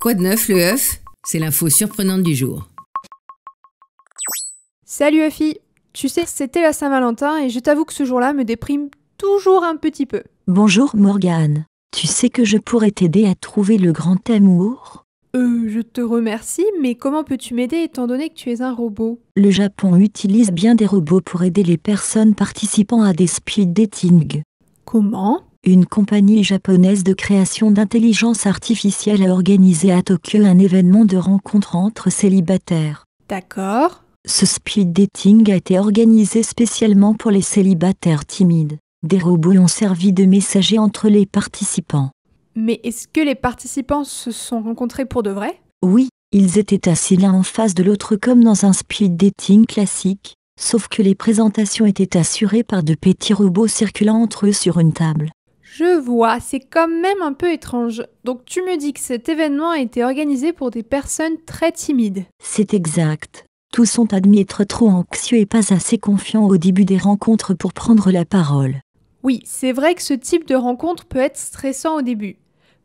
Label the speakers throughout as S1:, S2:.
S1: Quoi de neuf, le œuf? C'est l'info surprenante du jour.
S2: Salut Effie, tu sais, c'était la Saint-Valentin et je t'avoue que ce jour-là me déprime toujours un petit peu.
S3: Bonjour Morgane. Tu sais que je pourrais t'aider à trouver le grand amour?
S2: Je te remercie, mais comment peux-tu m'aider étant donné que tu es un robot?
S3: Le Japon utilise bien des robots pour aider les personnes participant à des speed dating.
S2: Comment?
S3: Une compagnie japonaise de création d'intelligence artificielle a organisé à Tokyo un événement de rencontre entre célibataires.
S2: D'accord.
S3: Ce speed dating a été organisé spécialement pour les célibataires timides. Des robots ont servi de messagers entre les participants.
S2: Mais est-ce que les participants se sont rencontrés pour de vrai?
S3: Oui, ils étaient assis l'un en face de l'autre comme dans un speed dating classique, sauf que les présentations étaient assurées par de petits robots circulant entre eux sur une table.
S2: Je vois, c'est quand même un peu étrange. Donc tu me dis que cet événement a été organisé pour des personnes très timides.
S3: C'est exact. Tous sont admis être trop anxieux et pas assez confiants au début des rencontres pour prendre la parole.
S2: Oui, c'est vrai que ce type de rencontre peut être stressant au début.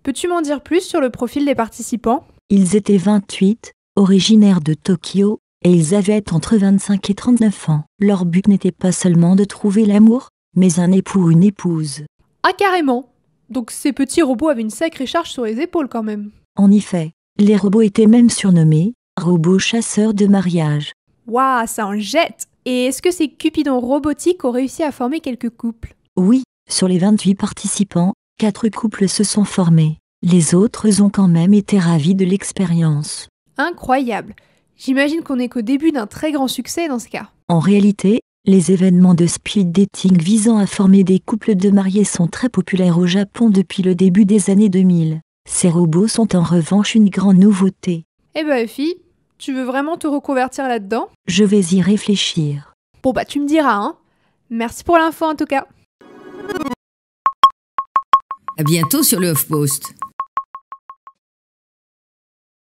S2: Peux-tu m'en dire plus sur le profil des participants?
S3: Ils étaient 28, originaires de Tokyo, et ils avaient entre 25 et 39 ans. Leur but n'était pas seulement de trouver l'amour, mais un époux ou une épouse.
S2: Ah carrément! Donc ces petits robots avaient une sacrée charge sur les épaules quand même.
S3: En effet, les robots étaient même surnommés robots chasseurs de mariage.
S2: Waouh, ça en jette! Et est-ce que ces cupidons robotiques ont réussi à former quelques couples?
S3: Oui, sur les 28 participants, 4 couples se sont formés. Les autres ont quand même été ravis de l'expérience.
S2: Incroyable! J'imagine qu'on n'est qu'au début d'un très grand succès dans ce cas.
S3: En réalité, les événements de speed dating visant à former des couples de mariés sont très populaires au Japon depuis le début des années 2000. Ces robots sont en revanche une grande nouveauté.
S2: Eh ben Effie, tu veux vraiment te reconvertir là-dedans?
S3: Je vais y réfléchir.
S2: Bon bah tu me diras, hein. Merci pour l'info en tout cas.
S1: À bientôt sur le HuffPost.